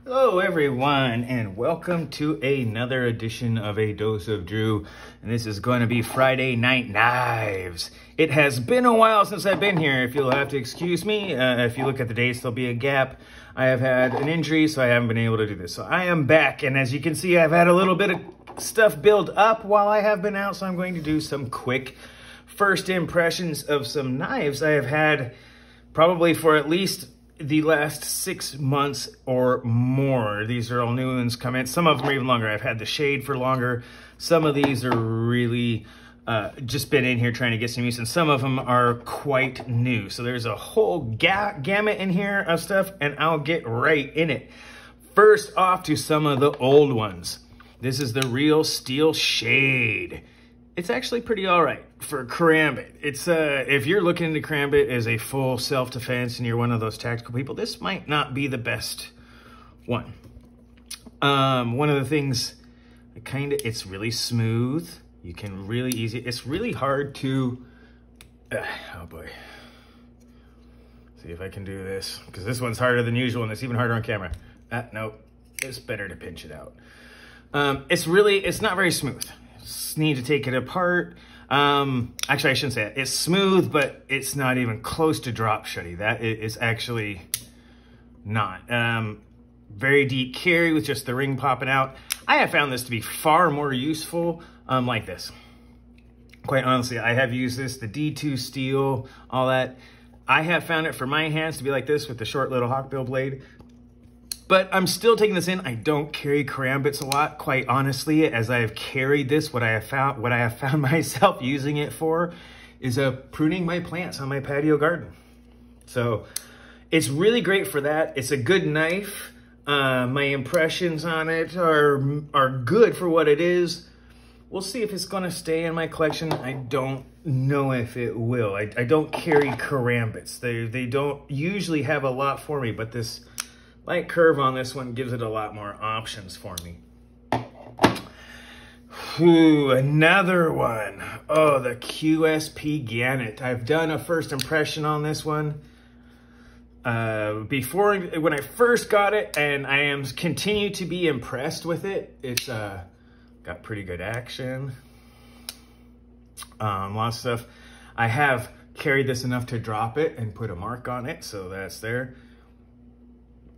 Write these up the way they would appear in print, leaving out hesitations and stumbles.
Hello everyone, and welcome to another edition of A Dose of Drew, and this is going to be Friday Night Knives. It has been a while since I've been here, if you'll have to excuse me. If you look at the dates, there'll be a gap. I have had an injury, so I haven't been able to do this. So I am back, and as you can see, I've had a little bit of stuff build up while I have been out, so I'm going to do some quick first impressions of some knives I have had probably for at least the last 6 months or more. These are all new ones come in. Some of them are even longer. I've had the shade for longer. Some of these are really just been in here trying to get some use, and some of them are quite new. So there's a whole gamut in here of stuff, and I'll get right in it. First off to some of the old ones. This is the Real Steel Shade. It's actually pretty all right for karambit. It's if you're looking to karambit as a full self-defense and you're one of those tactical people, this might not be the best one. One of the things, it's really smooth. You can really easy. It's really hard to. Oh boy. See if I can do this, because this one's harder than usual and it's even harder on camera. Nope. It's better to pinch it out. It's not very smooth. Need to take it apart. Actually, I shouldn't say it. It's smooth, but it's not even close to drop shutty. That is actually not. Very deep carry with just the ring popping out. I have found this to be far more useful like this. Quite honestly, I have used this, the D2 steel, all that. I have found it for my hands to be like this with the short little hawkbill blade. But I'm still taking this in. I don't carry karambits a lot, quite honestly. As I have carried this, what I have found myself using it for is pruning my plants on my patio garden. So it's really great for that. It's a good knife. My impressions on it are good for what it is. We'll see if it's gonna stay in my collection. I don't know if it will. I don't carry karambits. They don't usually have a lot for me, but this light curve on this one gives it a lot more options for me. Ooh, another one. Oh, the QSP Gannett. I've done a first impression on this one when I first got it, and I am continue to be impressed with it. It's got pretty good action. Lots of stuff. I have carried this enough to drop it and put a mark on it, so that's there.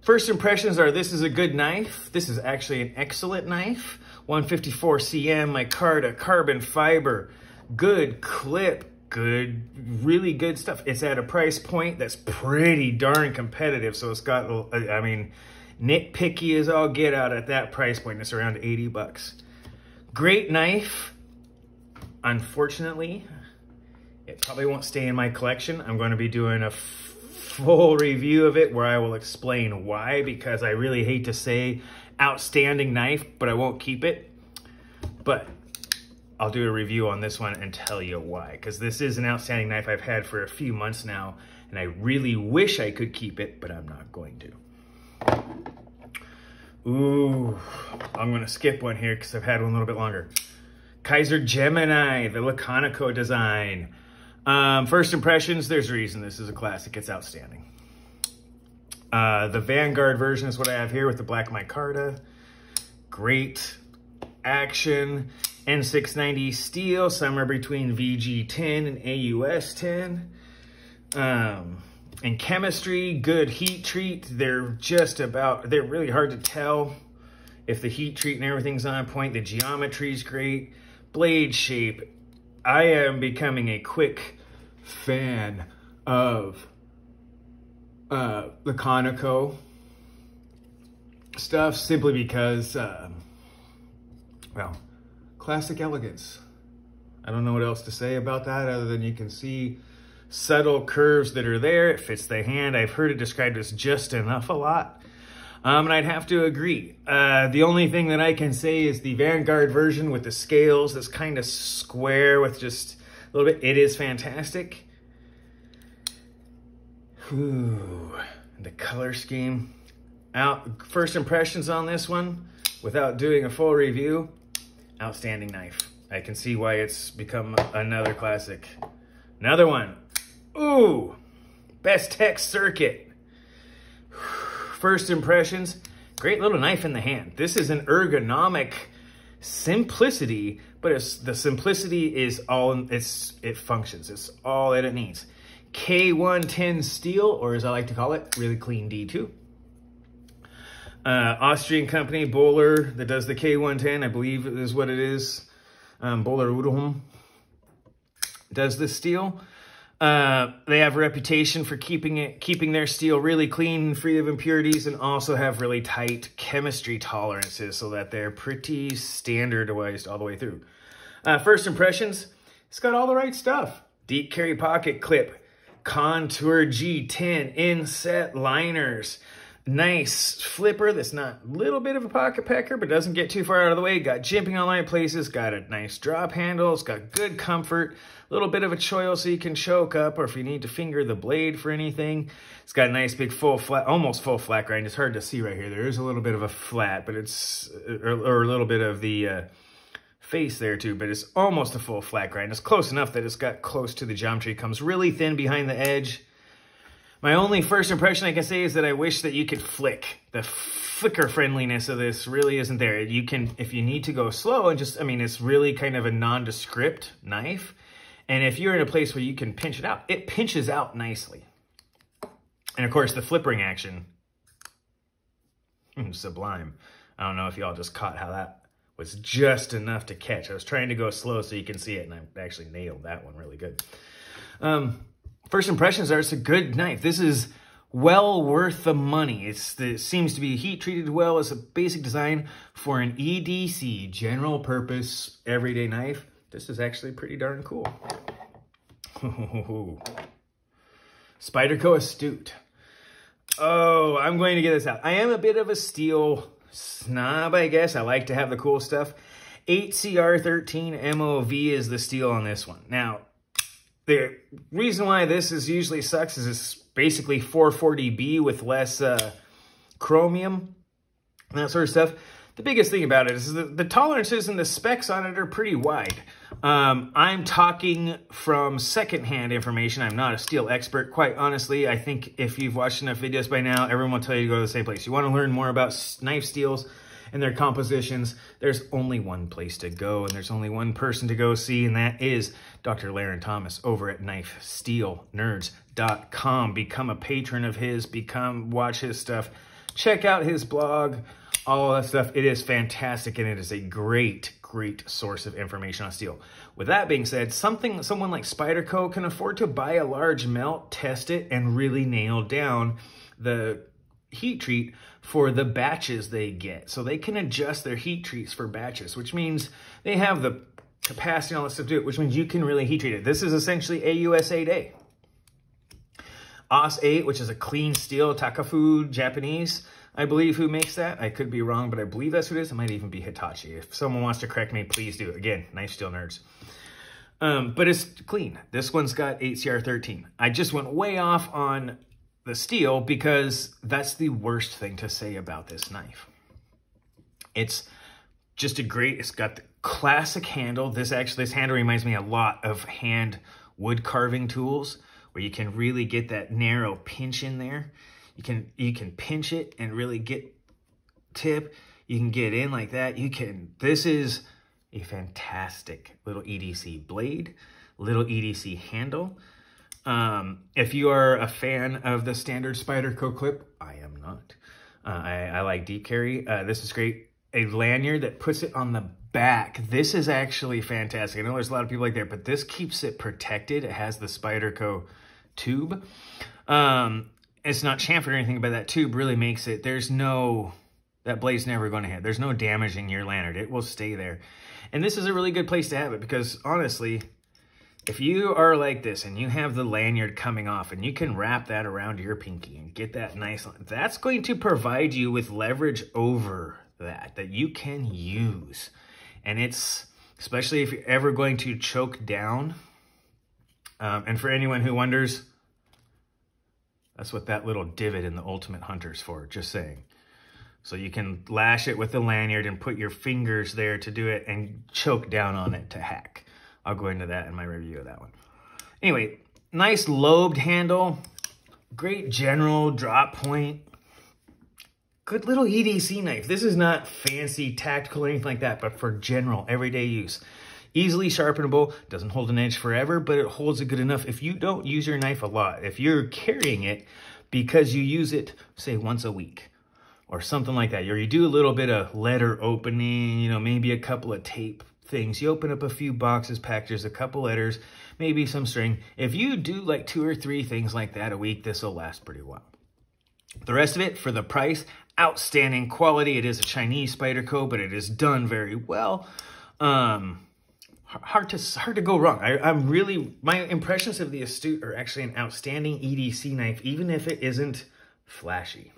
First impressions are, this is a good knife. This is actually an excellent knife. 154 cm, micarta, carbon fiber, good clip, really good stuff. It's at a price point that's pretty darn competitive. So it's got, I mean, nitpicky as all get out at that price point. It's around 80 bucks. Great knife. Unfortunately, it probably won't stay in my collection. I'm going to be doing a full review of it where I will explain why, because I really hate to say outstanding knife, but I won't keep it. But I'll do a review on this one and tell you why, because this is an outstanding knife I've had for a few months now, and I really wish I could keep it, but I'm not going to. Ooh, I'm going to skip one here because I've had one a little bit longer. Kaiser Gemini, the Laconico design. First impressions, there's a reason this is a classic. It's outstanding. The Vanguard version is what I have here with the black micarta. Great action. N690 steel, somewhere between VG10 and AUS 10. And chemistry, good heat treat. They're really hard to tell if the heat treat and everything's on point. The geometry is great. Blade shape. I am becoming a quick fan of the Laconico stuff, simply because, well, classic elegance. I don't know what else to say about that other than you can see subtle curves that are there. It fits the hand. I've heard it described as just enough a lot. And I'd have to agree. The only thing that I can say is the Vanguard version with the scales that's kind of square with just a little bit. It is fantastic. Ooh, the color scheme. First impressions on this one, without doing a full review, outstanding knife. I can see why it's become another classic. Another one. Ooh, Bestech Circuit. First impressions, Great little knife in the hand. This is an ergonomic simplicity, but the simplicity is all, it functions. It's all that it needs. K110 steel, or as I like to call it, really clean D2. Austrian company, Böhler, that does the K110, I believe is what it is. Böhler Udholm does this steel. They have a reputation for keeping their steel really clean and free of impurities, and also have really tight chemistry tolerances so that they're pretty standardized all the way through. First impressions, it's got all the right stuff. Deep carry pocket clip, contour G10 inset liners, nice flipper that's not a little bit of a pocket pecker, but doesn't get too far out of the way. Got jimping on right places, got a nice drop handle, it's got good comfort, a little bit of a choil so you can choke up, or if you need to finger the blade for anything. It's got a nice big full flat, almost full flat grind. It's hard to see right here. There is a little bit of a flat, but it's, or a little bit of the face there too, but it's almost a full flat grind. It's close enough that it's got close to the geometry. It comes really thin behind the edge. My only first impression I can say is that I wish that you could flick. The flicker friendliness of this really isn't there. You can, if you need to go slow and just, I mean, it's really kind of a nondescript knife. And if you're in a place where you can pinch it out, it pinches out nicely. And of course, the flippering action, sublime. I don't know if y'all just caught how that was just enough to catch. I was trying to go slow so you can see it, and I actually nailed that one really good. First impressions are it's a good knife. This is well worth the money. It seems to be heat treated well. It's a basic design for an EDC, general purpose, everyday knife. This is actually pretty darn cool. Spyderco Astute. Oh, I'm going to get this out. I am a bit of a steel snob, I guess. I like to have the cool stuff. 8CR13 MOV is the steel on this one. Now, the reason why this usually sucks is it's basically 440B with less chromium and that sort of stuff. The biggest thing about it is the tolerances and the specs on it are pretty wide. I'm talking from secondhand information. I'm not a steel expert, quite honestly. I think if you've watched enough videos by now, everyone will tell you to go to the same place. You want to learn more about knife steels and their compositions, there's only one place to go, and there's only one person to go see, and that is Dr. Laren Thomas over at KnifeSteelNerds.com. Become a patron of his, watch his stuff, check out his blog, all that stuff. It is fantastic, and it is a great source of information on steel. With that being said, someone like Spyderco can afford to buy a large melt, test it, and really nail down the heat treat for the batches they get. So they can adjust their heat treats for batches, which means they have the capacity and all that stuff to do it, which means you can really heat treat it. This is essentially AUS 8A. AUS 8, which is a clean steel, Takafu Japanese, I believe, who makes that. I could be wrong, but I believe that's what it is. It might even be Hitachi. If someone wants to correct me, please do. Again, Knife Steel Nerds. But it's clean. This one's got 8CR13. I just went way off on the steel because that's the worst thing to say about this knife. It's just it's got the classic handle. This handle reminds me a lot of hand wood carving tools where you can really get that narrow pinch in there. You can pinch it and really get tip. You can get in like that. This is a fantastic little EDC blade, little EDC handle. If you are a fan of the standard Spyderco clip, I am not. I like deep carry. This is great. A lanyard that puts it on the back. This is actually fantastic. I know there's a lot of people like that, but this keeps it protected. It has the Spyderco tube. It's not chamfered or anything, but that tube really makes it, that blade's never going to hit. There's no damaging your lanyard. It will stay there. And this is a really good place to have it because honestly, if you are like this and you have the lanyard coming off and you can wrap that around your pinky and get that nice, that's going to provide you with leverage over that you can use. And it's, especially if you're ever going to choke down. And for anyone who wonders, that's what that little divot in the Ultimate Hunter's for, just saying. So you can lash it with the lanyard and put your fingers there to do it and choke down on it to hack. I'll go into that in my review of that one. Anyway, nice lobed handle, great general drop point. good little EDC knife. This is not fancy, tactical, or anything like that, but for general, everyday use. Easily sharpenable, doesn't hold an edge forever, but it holds it good enough if you don't use your knife a lot. If you're carrying it because you use it, say, once a week or something like that, or you do a little bit of letter opening, you know, maybe a couple of tape things. You open up a few boxes, packages, a couple letters, maybe some string. If you do like 2 or 3 things like that a week, this will last pretty well. The rest of it, for the price, outstanding quality. It is a Chinese Spyderco, but it is done very well. Hard to go wrong. I'm really, my impressions of the Astute are actually an outstanding EDC knife, even if it isn't flashy.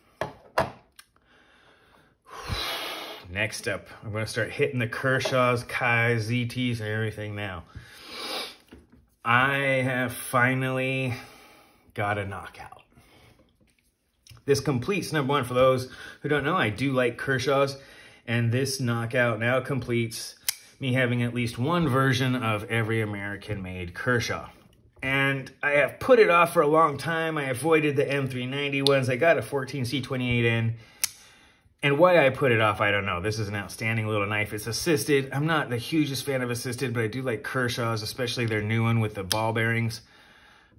Next up, I'm going to start hitting the Kershaws, Kais, ZTs, and everything now. I have finally got a knockout. This completes, number one, for those who don't know, I do like Kershaws, and this knockout now completes me having at least one version of every American-made Kershaw. And I have put it off for a long time. I avoided the M390 ones. I got a 14C28N. And why I put it off, I don't know. This is an outstanding little knife. It's assisted. I'm not the hugest fan of assisted, but I do like Kershaws, especially their new one with the ball bearings.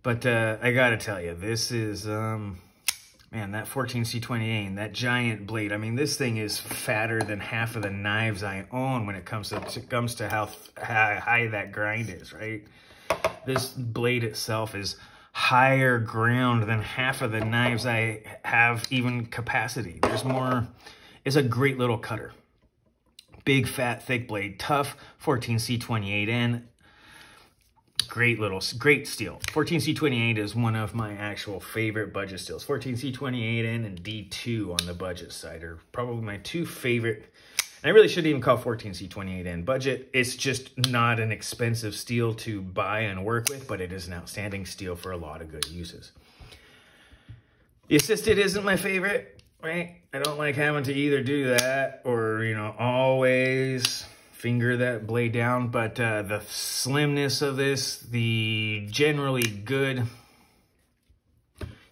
But I gotta tell you, this is... man, that 14C28, that giant blade, I mean, this thing is fatter than half of the knives I own when it comes to how high that grind is, right? This blade itself is higher ground than half of the knives I have even capacity. There's more, it's a great little cutter. Big, fat, thick blade, tough 14C28N. Great steel. 14C28 is one of my actual favorite budget steels. 14C28N and D2 on the budget side are probably my 2 favorite. And I really shouldn't even call 14C28N budget. It's just not an expensive steel to buy and work with, but it is an outstanding steel for a lot of good uses. The assisted isn't my favorite, right? I don't like having to either do that or, you know, always finger that blade down, but the slimness of this, the generally good,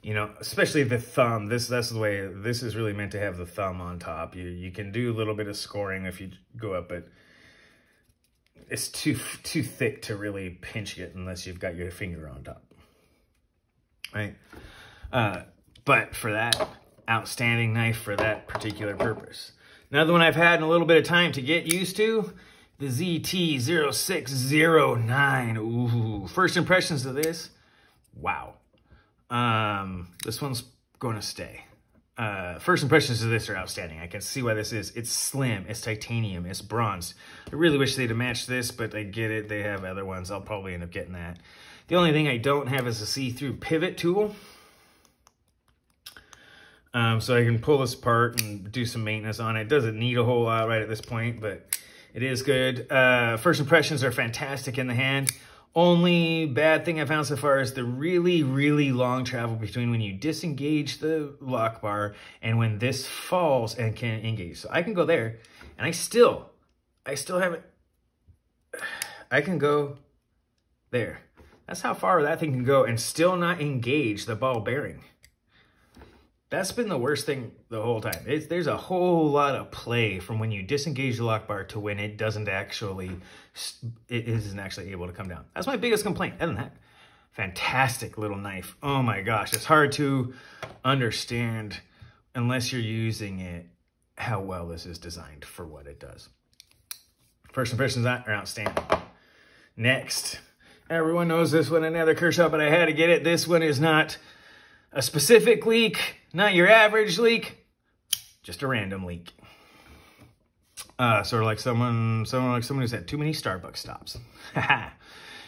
you know, especially the thumb, that's the way, this is really meant to have the thumb on top. You can do a little bit of scoring if you go up, but it's too thick to really pinch it unless you've got your finger on top, right? But for that, outstanding knife for that particular purpose. Another one I've had in a little bit of time to get used to, the ZT0609. Ooh, first impressions of this, wow. This one's going to stay. First impressions of this are outstanding. I can see why this is. It's slim, it's titanium, it's bronze. I really wish they'd have matched this, but I get it. They have other ones. I'll probably end up getting that. The only thing I don't have is a see-through pivot tool. So I can pull this apart and do some maintenance on it. It doesn't need a whole lot right at this point, but it is good. First impressions are fantastic in the hand. Only bad thing I found so far is the really, really long travel between when you disengage the lock bar and when this falls and can engage. So I can go there, and I still haven't, I can go there. That's how far that thing can go and still not engage the ball bearing. That's been the worst thing the whole time. There's a whole lot of play from when you disengage the lock bar to when it isn't actually able to come down. That's my biggest complaint. Other than that, fantastic little knife. Oh my gosh, it's hard to understand unless you're using it how well this is designed for what it does. First impressions are outstanding. Next, everyone knows this one, another Kershaw, but I had to get it. This one is not a specific leak, not your average leak, just a random leak. Sort of like someone who's had too many Starbucks stops.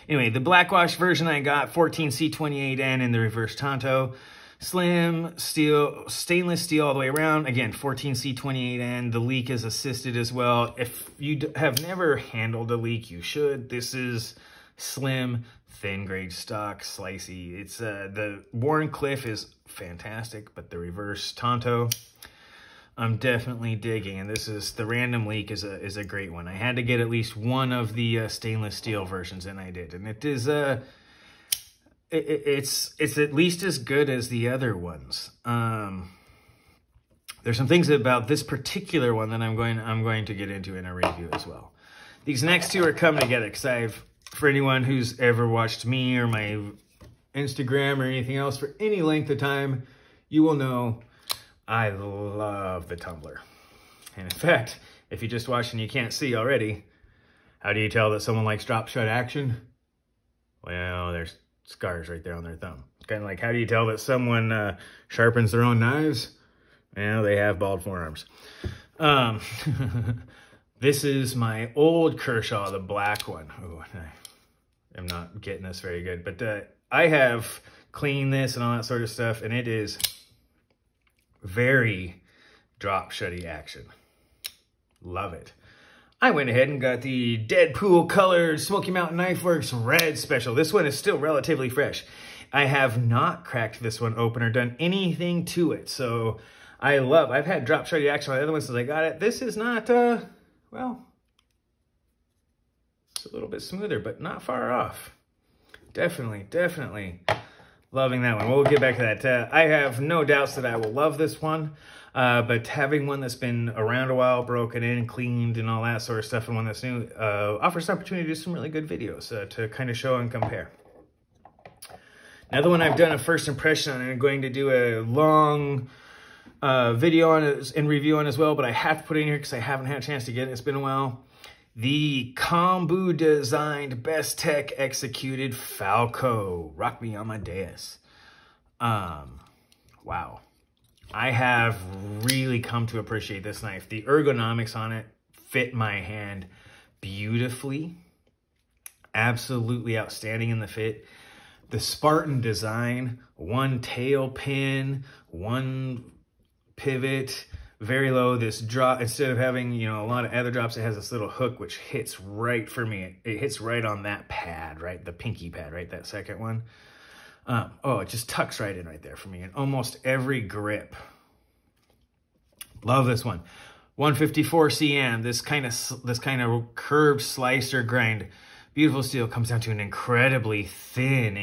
Anyway, the blackwash version I got, 14C28N in the reverse Tonto. Slim steel, stainless steel all the way around. Again, 14C28N. The leak is assisted as well. If you have never handled a leak, you should. This is slim, thin grade stock, slicey. It's the Wharncliffe is fantastic, but the reverse Tonto, I'm definitely digging. And this is the random leak is a great one. I had to get at least one of the stainless steel versions, and I did. And it is it's at least as good as the other ones. there's some things about this particular one that I'm going to get into in a review as well. These next two are coming together because for anyone who's ever watched me or my Instagram or anything else for any length of time, you will know I love the tumbler. And in fact, if you just watch and you can't see already, how do you tell that someone likes drop shot action? Well, there's scars right there on their thumb. It's kind of like, how do you tell that someone sharpens their own knives? Well, they have bald forearms. This is my old Kershaw, the black one. Ooh, I'm not getting this very good, but I have cleaned this and all that sort of stuff, and it is very drop shutty action. Love it. I went ahead and got the Deadpool colored Smoky Mountain Knife Works Red Special. This one is still relatively fresh. I have not cracked this one open or done anything to it, so I've had drop shutty action on the other ones since I got it. This is not, well, it's a little bit smoother, but not far off. Definitely loving that one. We'll get back to that. I have no doubts that I will love this one, but having one that's been around a while, broken in, cleaned, and all that sort of stuff, and one that's new, offers an opportunity to do some really good videos to kind of show and compare. Another one I've done a first impression on, and I'm going to do a long video on it and review on as well, but I have to put it in here because I haven't had a chance to get it. It's been a while. The Combu designed, Best Tech executed Falco. Rock me on my dais. Wow. I have really come to appreciate this knife. The ergonomics on it fit my hand beautifully. Absolutely outstanding in the fit. The Spartan design, one tail pin, one pivot, very low. This drop, instead of having, you know, a lot of other drops, it has this little hook which hits right for me. It hits right on that pad, right? The pinky pad, right? That second one. Oh, it just tucks right in right there for me in almost every grip. Love this one. 154 cm, this kind of curved slicer grind. Beautiful steel, comes down to an incredibly thin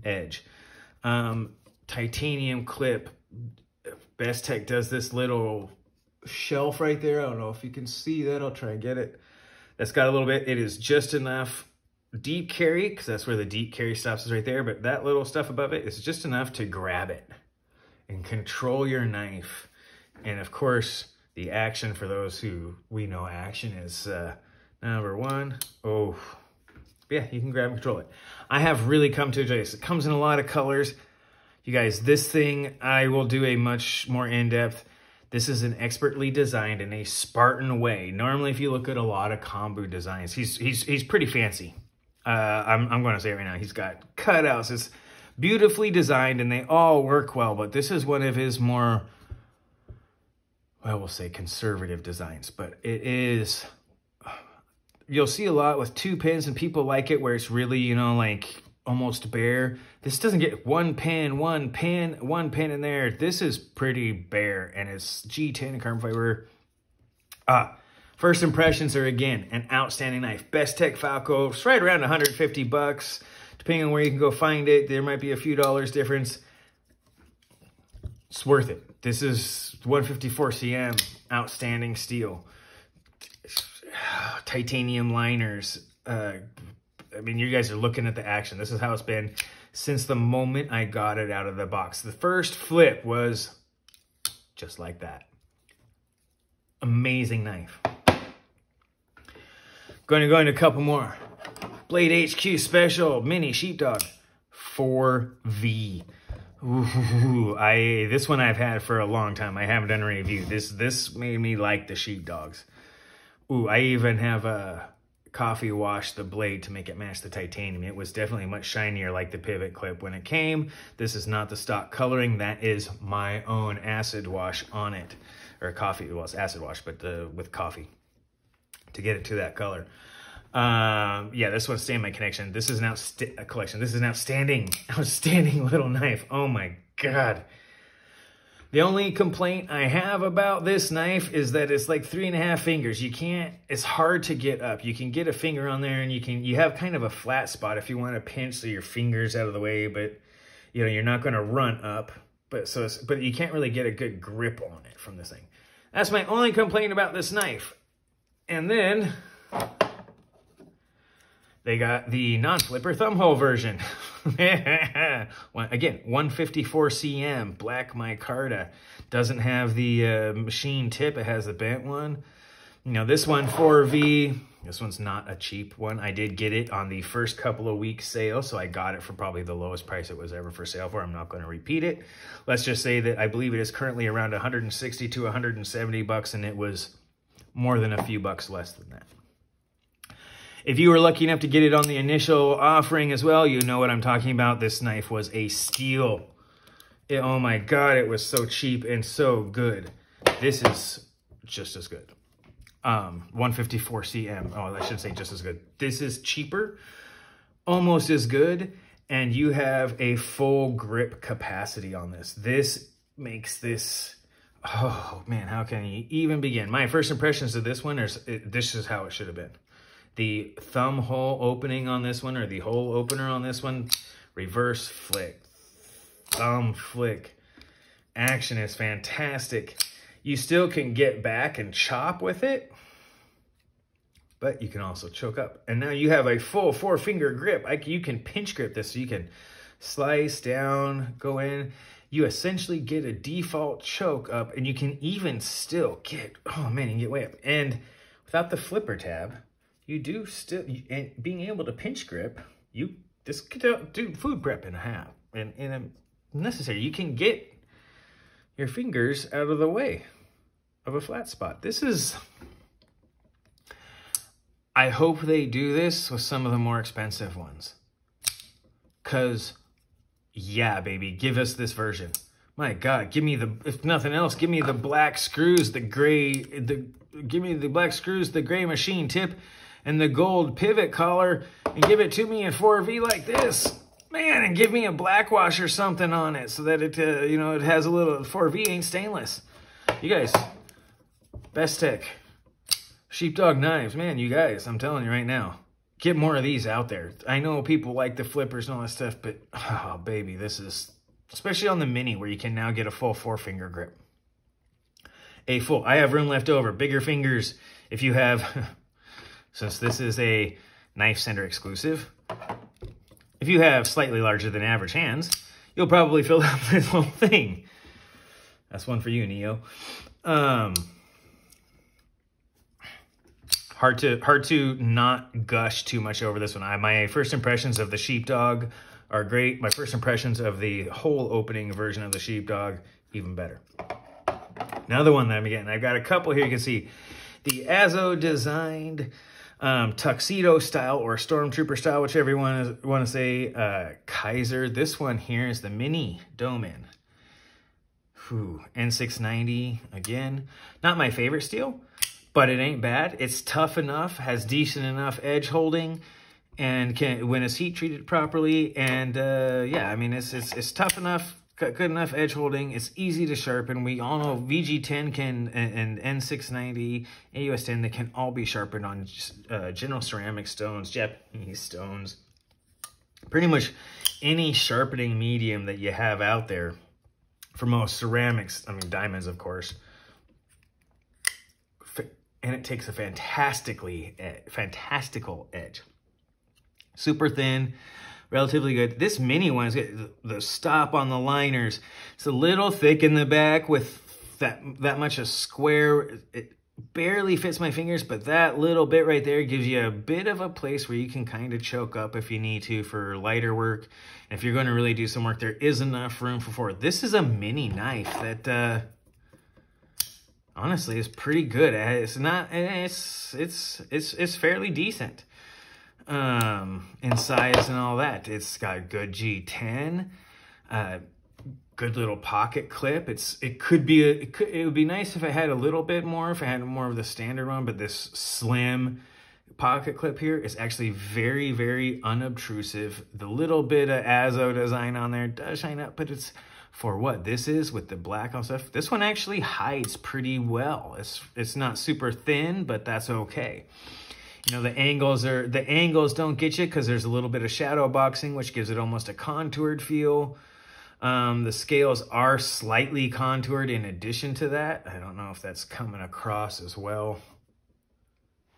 edge. Titanium clip. Best Tech does this little shelf right there. I don't know if you can see that. I'll try and get it. That's got a little bit. It is just enough deep carry, because that's where the deep carry stops, is right there. But that little stuff above it is just enough to grab it and control your knife. And of course, the action, for those who we know action, is number one. Oh, yeah, you can grab and control it. I have really come to enjoy this. It comes in a lot of colors. You guys, this thing, I will do a much more in-depth. This is an expertly designed in a Spartan way. Normally, if you look at a lot of Combu designs, he's pretty fancy. I'm going to say it right now, he's got cutouts. It's beautifully designed, and they all work well. But this is one of his more, well, we'll say conservative designs. But it is, you'll see a lot with two pins, and people like it where it's really, you know, like almost bare. This doesn't get one pin in there. This is pretty bare, and it's G10 and carbon fiber. First impressions are, again, an outstanding knife. Best Tech Falco, it's right around 150 bucks. Depending on where you can go find it, there might be a few dollars difference. It's worth it. This is 154 cm, outstanding steel. Titanium liners. I mean, you guys are looking at the action. This is how it's been since the moment I got it out of the box. The first flip was just like that. Amazing knife. Going to go into a couple more. Blade HQ Special Mini Sheepdog 4V. Ooh, this one I've had for a long time. I haven't done a review. This made me like the sheepdogs. Ooh, I even have a coffee wash the blade to make it match the titanium. It was definitely much shinier, like the pivot clip when it came. This is not the stock coloring. That is my own acid wash on it, or coffee. Well, it's acid wash, but with coffee to get it to that color. Yeah, this one's staying my connection. This is an collection. This is an outstanding little knife. Oh my God. The only complaint I have about this knife is that it's like 3.5 fingers. You can't, it's hard to get up. You can get a finger on there, and you have kind of a flat spot if you want to pinch so your finger's out of the way, but you know, you're not going to run up. but you can't really get a good grip on it from this thing. That's my only complaint about this knife. And then they got the non-flipper thumb hole version. Again, 154 cm, black micarta. Doesn't have the machine tip, it has the bent one. You know, this one, 4V, this one's not a cheap one. I did get it on the first couple of weeks sale, so I got it for probably the lowest price it was ever for sale for. I'm not going to repeat it. Let's just say that I believe it is currently around 160 to 170 bucks, and it was more than a few bucks less than that. If you were lucky enough to get it on the initial offering as well, you know what I'm talking about. This knife was a steal. Oh my God, it was so cheap and so good. This is just as good. 154 cm. Oh, I should say just as good. This is cheaper, almost as good, and you have a full grip capacity on this. This makes this, oh man, how can you even begin? My first impressions of this one is, this is how it should have been. The thumb hole opening on this one, or the hole opener on this one, reverse flick, thumb flick. Action is fantastic. You still can get back and chop with it, but you can also choke up. And now you have a full 4-finger grip. You can pinch grip this, so you can slice down, go in. You essentially get a default choke up, and you can even still get, oh man, you can get way up. And without the flipper tab, you do still, and being able to pinch grip, this could do food prep in a half, and a necessary. You can get your fingers out of the way of a flat spot. This is, I hope they do this with some of the more expensive ones. Cause yeah, baby, give us this version. My God, give me the, if nothing else, give me the black screws, the gray, give me the black screws, the gray machine tip, and the gold pivot collar, and give it to me in 4V like this. Man, and give me a black wash or something on it so that it, you know, it has a little, 4V ain't stainless. You guys, Bestech, Sheepdog Knives, man, you guys, I'm telling you right now, get more of these out there. I know people like the flippers and all that stuff, but, oh, baby, this is, especially on the Mini where you can now get a full 4-finger grip. I have room left over, bigger fingers if you have, since this is a Knife Center exclusive, if you have slightly larger than average hands, you'll probably fill out this whole thing. That's one for you, Neo. Hard to not gush too much over this one. My first impressions of the Sheepdog are great. My first impressions of the hole opening version of the Sheepdog, even better. Another one that I'm getting, I've got a couple here. You can see the Azo designed tuxedo style or stormtrooper style, whichever you want to say, Kaiser. This one here is the Mini Doman. N690, again, not my favorite steel, but it ain't bad. It's tough enough, has decent enough edge holding, and when it's heat treated properly. And yeah, I mean, it's tough enough, got good enough edge holding. It's easy to sharpen. We all know VG10 can, and N690, AUS10, they can all be sharpened on general ceramic stones, Japanese stones. Pretty much any sharpening medium that you have out there for most ceramics, I mean diamonds, of course. And it takes a fantastical edge. Super thin, relatively good. This Mini one is good. The stop on the liners, it's a little thick in the back with that much a square. It barely fits my fingers, but that little bit right there gives you a bit of a place where you can kind of choke up if you need to for lighter work. And if you're going to really do some work, there is enough room for 4. This is a mini knife that honestly is pretty good. It's not, it's fairly decent in size and all that. It's got a good G10, good little pocket clip. It would be nice if I had a little bit more, if I had more of the standard one, but this slim pocket clip here is actually very, very unobtrusive. The little bit of Azo design on there does shine up, but it's for what this is with the black on stuff. This one actually hides pretty well. It's not super thin, but that's okay. You know, the angles don't get you because there's a little bit of shadow boxing, which gives it almost a contoured feel. The scales are slightly contoured in addition to that. I don't know if that's coming across as well.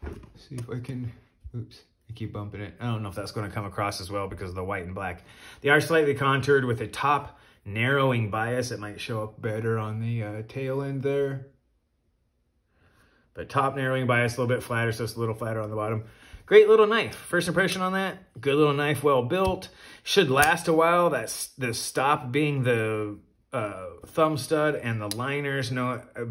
Let's see if I can, oops, I keep bumping it. I don't know if that's going to come across as well because of the white and black. They are slightly contoured with a top narrowing bias. It might show up better on the tail end there. But top narrowing bias, a little bit flatter, so it's a little flatter on the bottom. Great little knife. First impression on that, good little knife, well built. Should last a while. That's the stop being the thumb stud and the liners.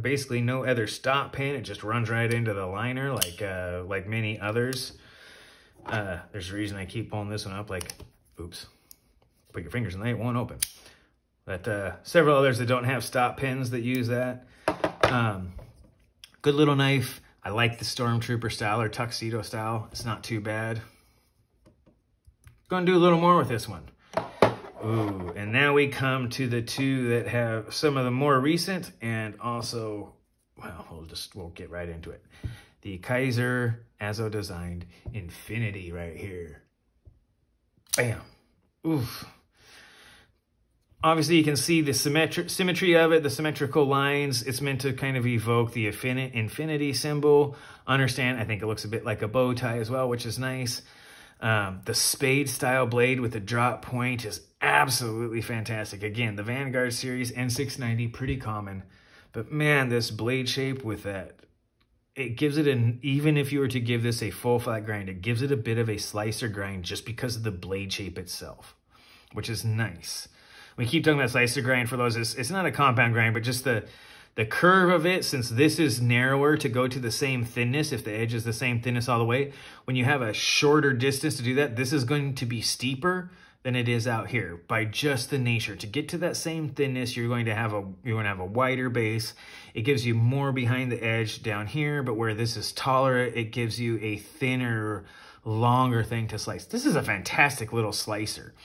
Basically no other stop pin. It just runs right into the liner like many others. There's a reason I keep pulling this one up. Like, oops, put your fingers in there, it won't open. But several others that don't have stop pins that use that. Good little knife. I like the Stormtrooper style or tuxedo style. It's not too bad. Gonna do a little more with this one. Ooh, and now we come to the two that have some of the more recent and also, well, we'll get right into it. The Kizer Azo designed Infinity right here. Bam. Oof. Obviously, you can see the symmetry of it, the symmetrical lines. It's meant to kind of evoke the infinity symbol. Understand, I think it looks a bit like a bow tie as well, which is nice. The spade-style blade with the drop point is absolutely fantastic. Again, the Vanguard series N690, pretty common. But man, this blade shape with that, it gives it even if you were to give this a full flat grind, it gives it a bit of a slicer grind just because of the blade shape itself, which is nice. We keep talking about slicer grind for those. It's not a compound grind, but just the curve of it, since this is narrower to go to the same thinness, if the edge is the same thinness all the way, when you have a shorter distance to do that, this is going to be steeper than it is out here by just the nature. To get to that same thinness, you're going to have a wider base. It gives you more behind the edge down here, but where this is taller, it gives you a thinner, longer thing to slice. This is a fantastic little slicer.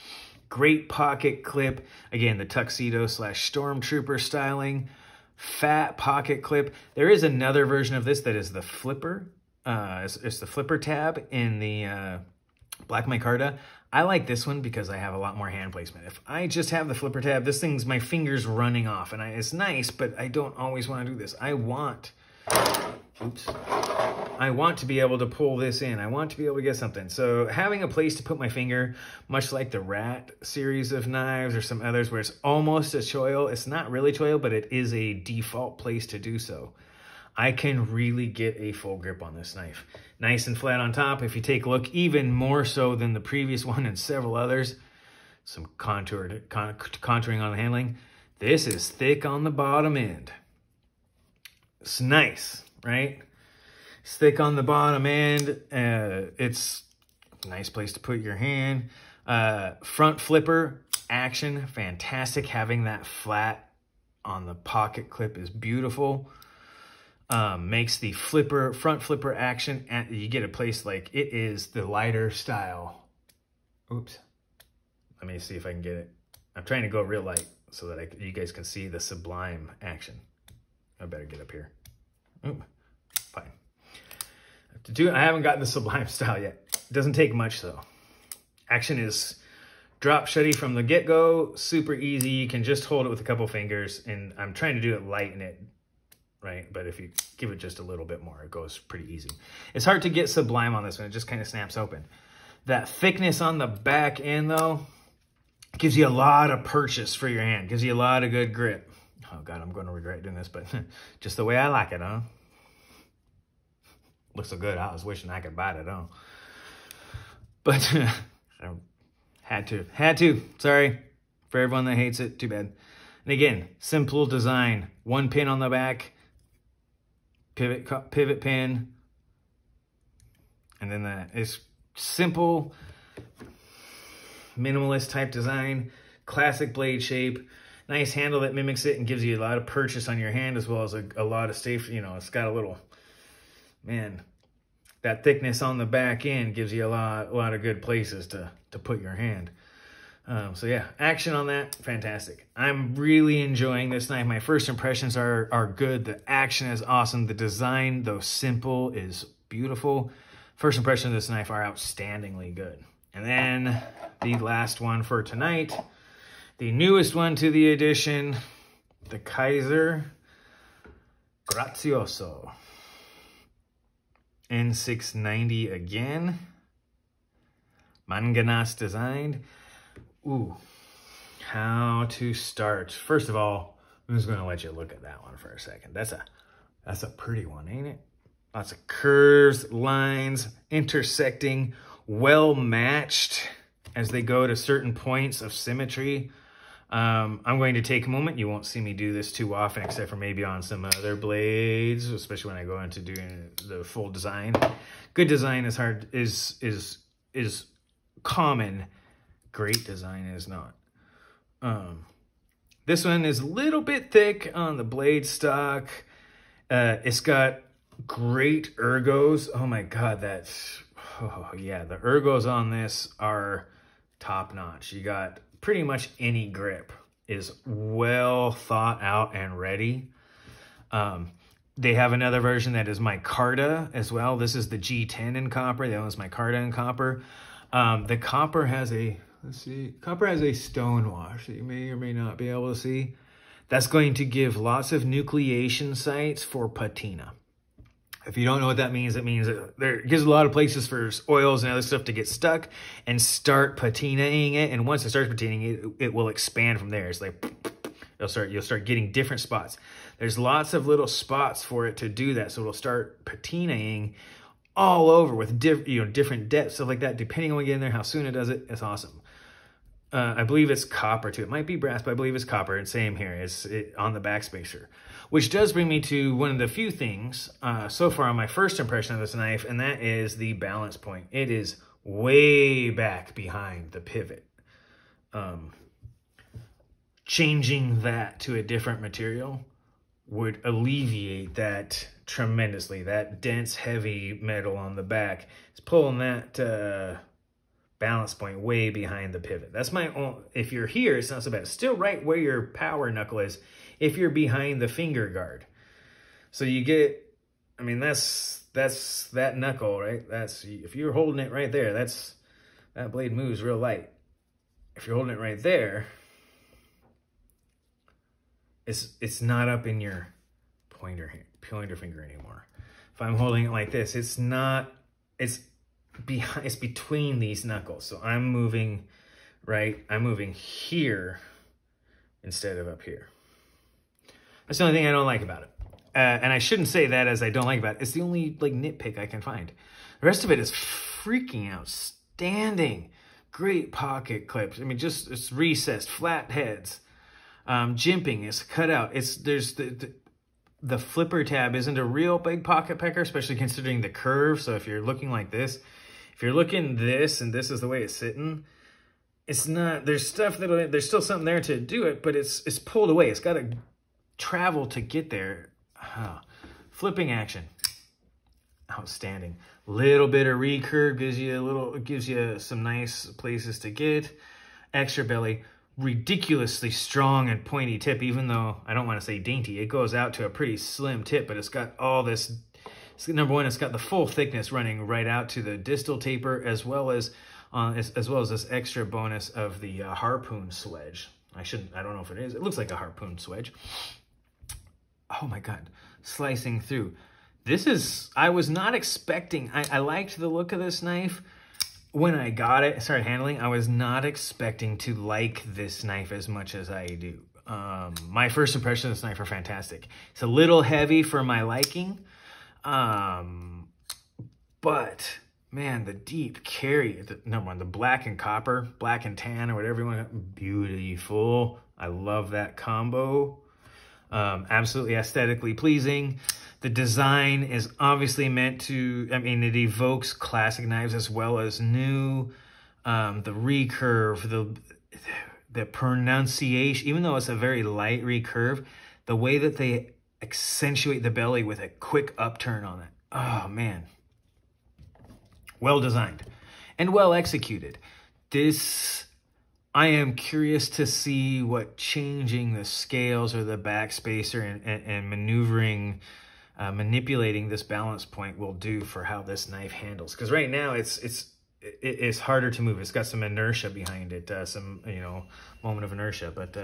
Great pocket clip. Again, the tuxedo / Stormtrooper styling. Fat pocket clip. There is another version of this that is the flipper. It's the flipper tab in the Black Micarta. I like this one because I have a lot more hand placement. If I just have the flipper tab, this thing's my fingers running off, and it's nice, but I don't always want to do this. I want to be able to pull this in. I want to be able to get something. So having a place to put my finger, much like the Rat series of knives or some others where it's almost a choil. It's not really choil, but it is a default place to do so. I can really get a full grip on this knife. Nice and flat on top. If you take a look, even more so than the previous one and several others, some contouring on the handling. This is thick on the bottom end. It's nice, right? It's thick on the bottom end. It's a nice place to put your hand. Front flipper action, fantastic. Having that flat on the pocket clip is beautiful. Makes the front flipper action, and you get a place like it is the lighter style. Oops. Let me see if I can get it. I'm trying to go real light so that you guys can see the sublime action. I better get up here. Oop, fine. I haven't gotten the sublime style yet. It doesn't take much though. Action is drop shutty from the get-go, super easy. You can just hold it with a couple fingers, and I'm trying to do it light in it, right? But if you give it just a little bit more, it goes pretty easy. It's hard to get sublime on this one. It just kind of snaps open. That thickness on the back end though, gives you a lot of purchase for your hand. Gives you a lot of good grip. Oh God, I'm going to regret doing this, but just the way I like it, huh? Looks so good. I was wishing I could bite it, huh? But I had to. Sorry for everyone that hates it. Too bad. And again, simple design. One pin on the back, pivot pin, and then that is simple, minimalist type design. Classic blade shape. Nice handle that mimics it and gives you a lot of purchase on your hand, as well as a lot of safe. You know, it's got a little, man, that thickness on the back end gives you a lot of good places to put your hand. So yeah, action on that, fantastic. I'm really enjoying this knife. My first impressions are good. The action is awesome. The design, though simple, is beautiful. First impressions of this knife are outstandingly good. And then the last one for tonight The newest one to the edition, the Kaiser Grazioso. N690 again. Manganas designed. Ooh, how to start. First of all, I'm just going to let you look at that one for a second. That's a pretty one, ain't it? Lots of curves, lines, intersecting, well matched as they go to certain points of symmetry. I'm going to take a moment. You won't see me do this too often, except for maybe on some other blades, especially when I go into doing the full design. Good design is common. Great design is not. This one is a little bit thick on the blade stock. It's got great ergos. Oh my God, oh yeah, the ergos on this are top notch. You got pretty much any grip is well thought out and ready. They have another version that is micarta as well. This is the G10 in copper. That one's micarta in copper. The copper has a, let's see, copper has a stone wash that you may or may not be able to see. That's going to give lots of nucleation sites for patina. If you don't know what that means, it means it gives a lot of places for oils and other stuff to get stuck and start patinaing it. And once it starts patinaing, it will expand from there. It's like you'll start getting different spots. There's lots of little spots for it to do that, so it'll start patinaing all over with different depths, stuff like that. Depending on when you get in there, how soon it does it, it's awesome. I believe it's copper too. It might be brass, but I believe it's copper. And same here, it's on the backspacer. Which does bring me to one of the few things so far on my first impression of this knife, and that is the balance point. It is way back behind the pivot. Changing that to a different material would alleviate that tremendously. That dense, heavy metal on the back is pulling that balance point way behind the pivot. That's my own. If you're here, it's not so bad. It's still right where your power knuckle is if you're behind the finger guard. So you get, I mean, that's that knuckle, right? That's, if you're holding it right there, that blade moves real light. If you're holding it right there, it's not up in your pointer finger anymore. If I'm holding it like this, it's between these knuckles. So I'm moving here instead of up here. That's the only thing I don't like about it. And I shouldn't say that as I don't like about it. It's the only like nitpick I can find. The rest of it is freaking outstanding. Great pocket clips. I mean, just it's recessed, flat heads. Jimping is cut out. There's the flipper tab isn't a real big pocket pecker, especially considering the curve. So if you're looking like this, if you're looking this and this is the way it's sitting, it's not, there's still something there to do it, but it's pulled away. It's got to travel to get there. Flipping action, outstanding. Little bit of recurve gives you some nice places to get. Extra belly, ridiculously strong and pointy tip, even though I don't want to say dainty. It goes out to a pretty slim tip, but it's got all this. Number one, it's got the full thickness running right out to the distal taper, as well as this extra bonus of the harpoon swedge. I don't know if it is. It looks like a harpoon swedge. Oh my God, slicing through. I was not expecting, I liked the look of this knife. When I got it, started handling, I was not expecting to like this knife as much as I do. My first impression of this knife are fantastic. It's a little heavy for my liking, but man, the deep carry, number one, the black and copper, black and tan, or whatever you want, beautiful. I love that combo. Absolutely aesthetically pleasing. The design is obviously meant to, I mean, it evokes classic knives as well as new. The recurve, the pronunciation, even though it's a very light recurve, the way that they accentuate the belly with a quick upturn on it. Oh, man. Well designed and well executed. I am curious to see what changing the scales or the backspacer and maneuvering, manipulating this balance point will do for how this knife handles. Because right now it's it's harder to move. It's got some inertia behind it, some, you know, moment of inertia. But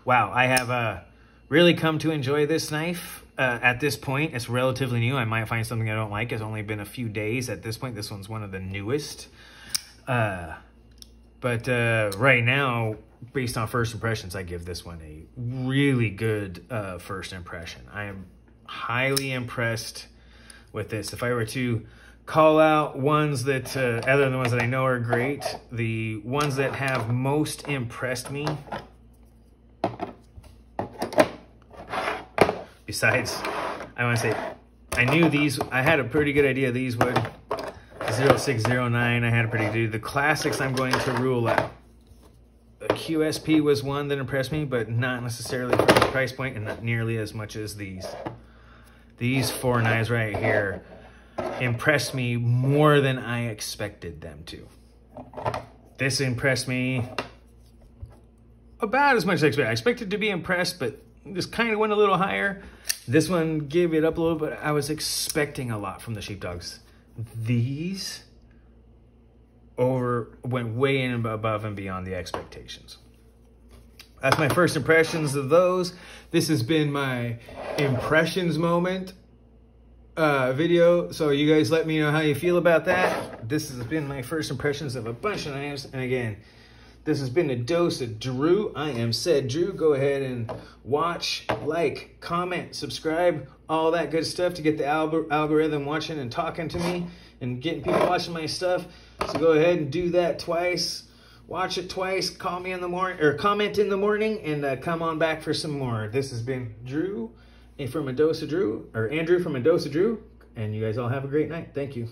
wow, I have really come to enjoy this knife. At this point, it's relatively new. I might find something I don't like. It's only been a few days at this point. This one's one of the newest. But right now, based on first impressions, I give this one a really good first impression. I am highly impressed with this. If I were to call out ones that, other than the ones that I know are great, the ones that have most impressed me, besides, I want to say, I knew these, I had a pretty good idea these would. 0609, I had a pretty good. The classics I'm going to rule out. The QSP was one that impressed me, but not necessarily from the price point and not nearly as much as these. These 4 knives right here impressed me more than I expected them to. This impressed me about as much as I expected. I expected to be impressed, but just kind of went a little higher. This one gave it up a little bit. I was expecting a lot from the Sheepdogs. These went way in above and beyond the expectations. That's my first impressions of those. This has been my impressions moment video. So you guys let me know how you feel about that. This has been my first impressions of a bunch of knives. And again, this has been a dose of Drew. I am said Drew. Go ahead and watch, like, comment, subscribe, all that good stuff to get the algorithm watching and talking to me and getting people watching my stuff. So go ahead and do that twice. Watch it twice. Call me in the morning, or comment in the morning, and come on back for some more. This has been Drew from A Dose of Drew, or Andrew from A Dose of Drew, and you guys all have a great night. Thank you.